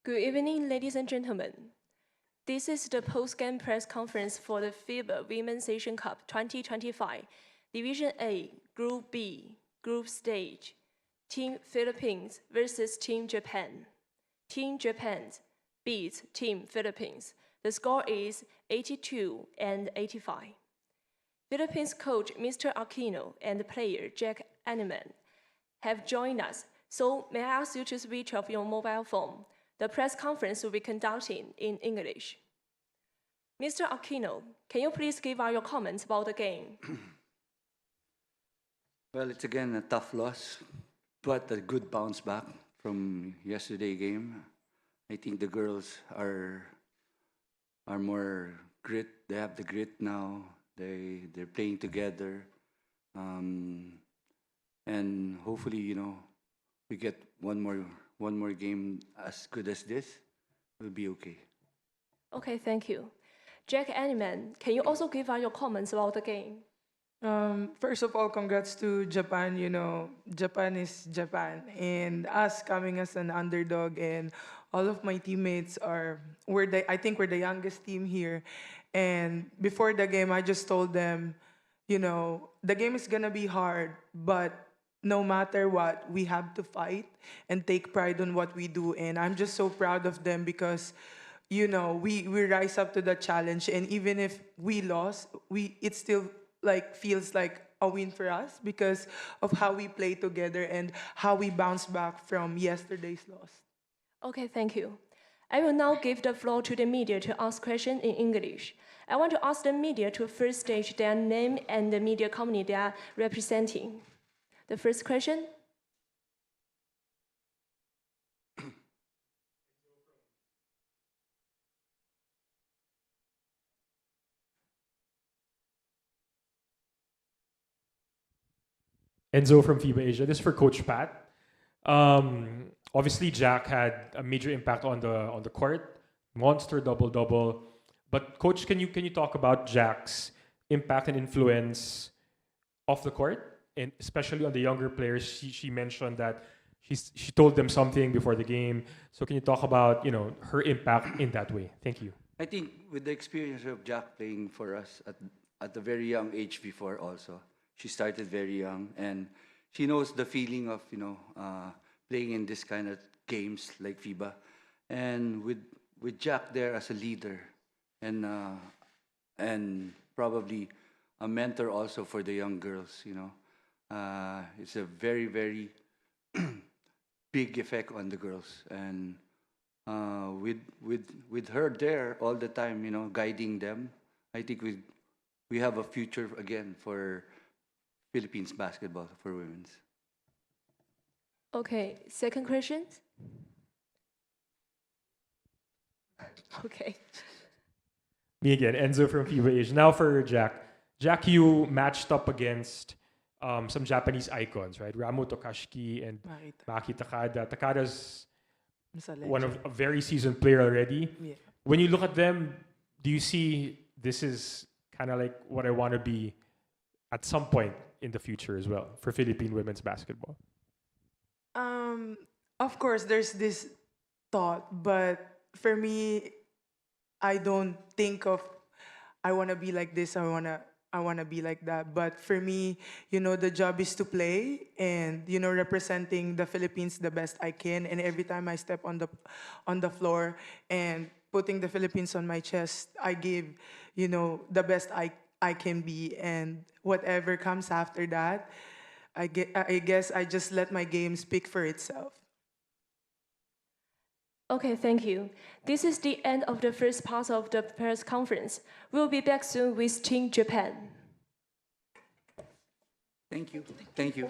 Good evening, ladies and gentlemen. This is the post-game press conference for the FIBA Women's Asian Cup 2025, Division A, Group B, Group Stage, Team Philippines versus Team Japan. Team Japan beats Team Philippines. The score is 82-85. Philippines coach Mr. Aquino and player Jack Animan have joined us, so may I ask you to switch off your mobile phone? The press conference will be conducted in English. Mr. Aquino, can you please give us your comments about the game? Well, it's again a tough loss, but a good bounce back from yesterday's game. I think the girls are more grit. They have the grit now. They're playing together, and hopefully, we get one more game as good as this. We'll be okay. Okay, thank you. Jack Animan, can you also give us your comments about the game? First of all, congrats to Japan. Japan is Japan, and us coming as an underdog, and all of my teammates I think we're the youngest team here. And before the game, I just told them, the game is gonna be hard, but no matter what, we have to fight and take pride on what we do. And I'm just so proud of them because, we rise up to the challenge. And even if we lost, it still feels like a win for us because of how we play together and how we bounce back from yesterday's loss. Okay, thank you. I will now give the floor to the media to ask questions in English. I want to ask the media to first state their name and the media company they are representing. The first question. Enzo from FIBA Asia. This is for Coach Pat. Obviously, Jack had a major impact on the court, monster double-double. But Coach, can you talk about Jack's impact and influence off the court, and especially on the younger players? She mentioned that she told them something before the game. So can you talk about her impact in that way? Thank you. I think with the experience of Jack playing for us at a very young age before also, she started very young and she knows the feeling of playing in this kind of games like FIBA, and with Jack there as a leader and probably a mentor also for the young girls. It's a very very big effect on the girls, and with her there all the time, guiding them, I think we have a future again for Philippines basketball for women's. Okay, second question. Okay. Me again, Enzo from FIBA Asia. Now for Jack. Jack, you matched up against some Japanese icons, right? Ramo Tokashiki and Maki Takada. Takada's a very seasoned player already. Yeah. When you look at them, do you see this is kind of like what I want to be at some point in the future as well for Philippine women's basketball? Of course, there's this thought, but for me, I don't think of I want to be like this. I wanna be like that. But for me, the job is to play and representing the Philippines the best I can. And every time I step on the floor and putting the Philippines on my chest, I give the best I can be. And whatever comes after that, I guess I just let my game speak for itself. Okay, thank you. This is the end of the first part of the press conference. We'll be back soon with Team Japan. Thank you. Thank you.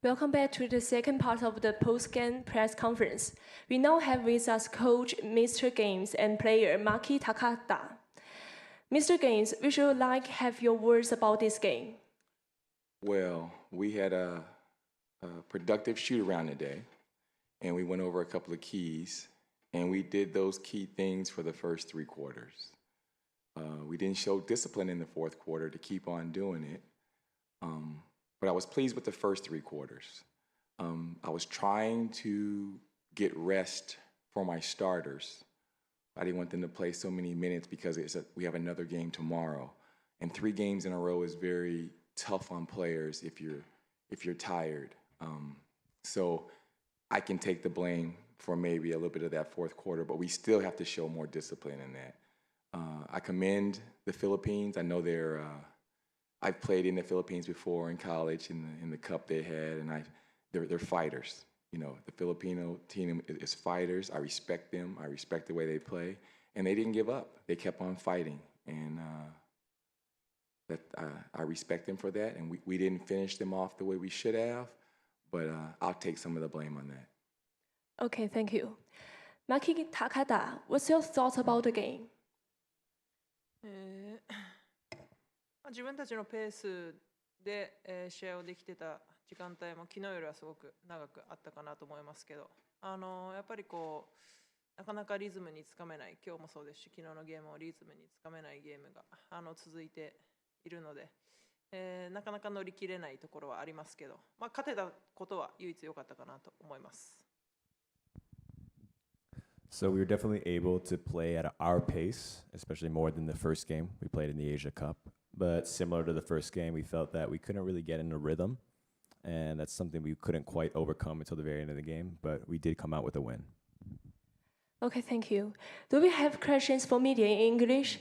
Welcome back to the second part of the post-game press conference. We now have with us coach Mr. Games and player Maki Takada. Mr. Games, we should like have your words about this game. Well, we had a productive shoot around today, and we went over a couple of keys, and we did those key things for the first 3 quarters. We didn't show discipline in the fourth quarter to keep on doing it, but I was pleased with the first 3 quarters. I was trying to get rest for my starters. I didn't want them to play so many minutes because we have another game tomorrow, and 3 games in a row is very tough on players if you're tired. So I can take the blame for maybe a little bit of that fourth quarter, but we still have to show more discipline in that. I commend the Philippines. I know I've played in the Philippines before in college in the cup they had, and they're fighters. You know, the Filipino team is fighters. I respect them. I respect the way they play, and they didn't give up. They kept on fighting, and I respect them for that. And we didn't finish them off the way we should have, but I'll take some of the blame on that. Okay, thank you. Maki Takada, what's your thoughts about the game? 自分たちのペースで、試合をできてた時間帯も昨日よりはすごく長くあったかなと思いますけど、やっぱりこうなかなかリズムにつかめない、今日もそうですし、昨日のゲームもリズムにつかめないゲームが続いているので、なかなか乗り切れないところはありますけど、勝てたことは唯一良かったかなと思います。So we were definitely able to play at our pace, especially more than the first game we played in the Asia Cup. But similar to the first game, we felt that we couldn't really get in a rhythm, and that's something we couldn't quite overcome until the very end of the game, but we did come out with a win. Okay, thank you. Do we have questions for media in English?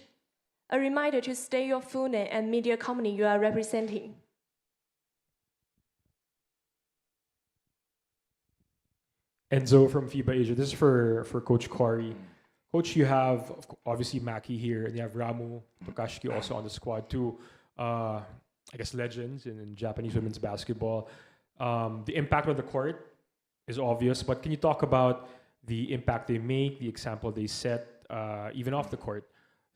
A reminder to state your full name and media company you are representing. Enzo from FIBA Asia. This is for Coach Corey. Coach, you have obviously Maki here, and you have Ramu Tokashiki also on the squad too. I guess legends in Japanese women's basketball. The impact on the court is obvious, but can you talk about the impact they make, the example they set, even off the court,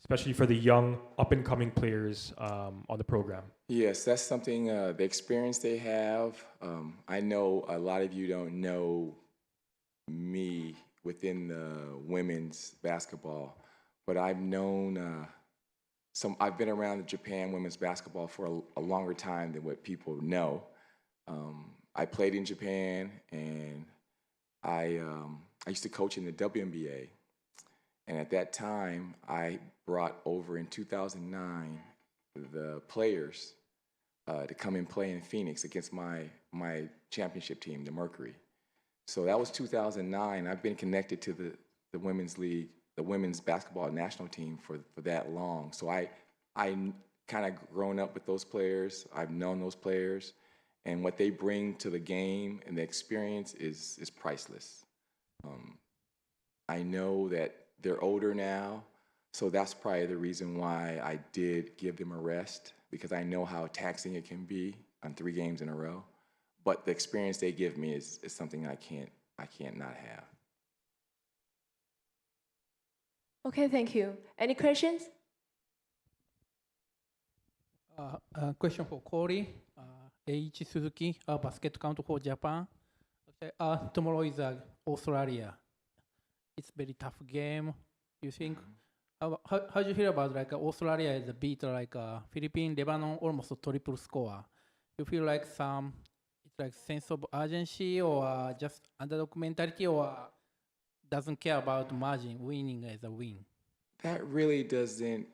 especially for the young up-and-coming players on the program? Yes, that's something, the experience they have. I know a lot of you don't know me within the women's basketball, but I've known I've been around the Japan women's basketball for a longer time than what people know. I played in Japan, and I used to coach in the WNBA, and at that time I brought over in 2009 the players to come and play in Phoenix against my championship team, the Mercury. So that was 2009. I've been connected to the women's league, the women's basketball national team for that long. So I kind of grown up with those players. I've known those players, and what they bring to the game and the experience is priceless. I know that they're older now, so that's probably the reason why I did give them a rest, because I know how taxing it can be on 3 games in a row. But the experience they give me is something I can't not have. Okay, thank you. Any questions? Question for Corey. Eiichi Suzuki, basket count for Japan. Tomorrow is Australia. It's very tough game. You think? How do you feel about like Australia is a beat like Philippines, Lebanon, almost a triple score? You feel like it's like sense of urgency, or just underdog mentality, or doesn't care about margin, winning as a win? That really doesn't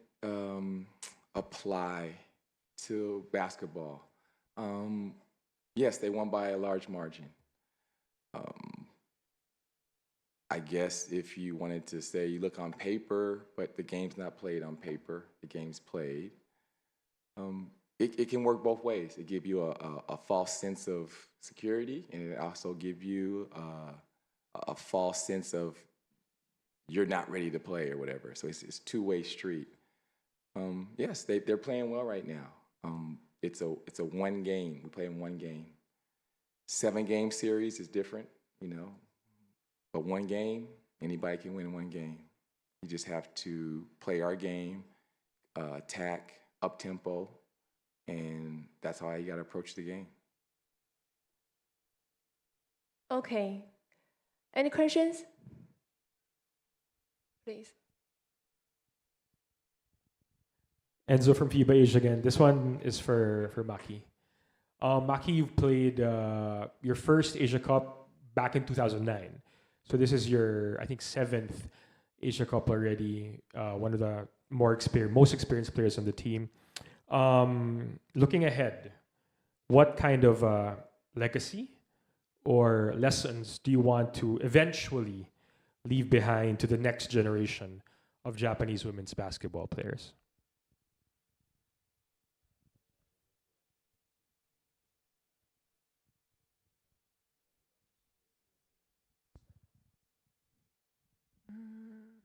apply to basketball. Yes, they won by a large margin. I guess if you wanted to say you look on paper, but the game's not played on paper, the game's played. It can work both ways. It give you a false sense of security, and it also give you a false sense of you're not ready to play or whatever. So it's a two-way street. Yes, they're playing well right now. It's a one game. We play in one game. 7-game series is different, you know. But one game, anybody can win one game. You just have to play our game, attack, up-tempo, and that's how you got to approach the game. Okay. Any questions? Please. Enzo from FIBA Asia again. This one is for Maki. Maki, you've played your first Asia Cup back in 2009. So this is your, I think, 7th Asia Cup already. One of the most experienced players on the team. Looking ahead, what kind of legacy or lessons do you want to eventually leave behind to the next generation of Japanese women's basketball players? Mm.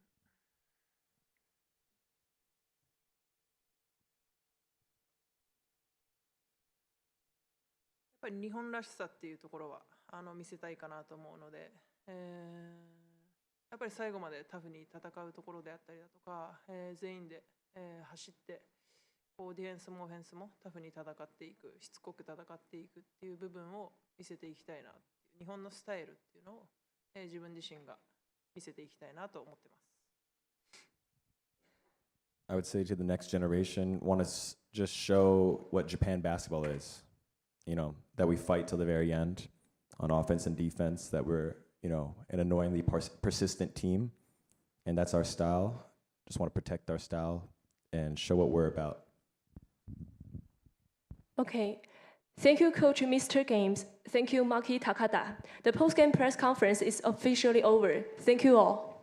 やっぱり日本らしさっていうところは見せたいかなと思うので、やっぱり最後までタフに戦うところであったりだとか、全員で、走ってこうディフェンスもオフェンスもタフに戦っていく、しつこく戦っていくっていう部分を見せていきたいなっていう日本のスタイルっていうのを、自分自身が見せていきたいなと思ってます。I would say to the next generation, want to just show what Japan basketball is. You know, that we fight till the very end on offense and defense, that we're, you know, an annoyingly persistent team, and that's our style. Just want to protect our style and show what we're about. Okay. Thank you, Coach Mr. Games. Thank you, Maki Takada. The post-game press conference is officially over. Thank you all.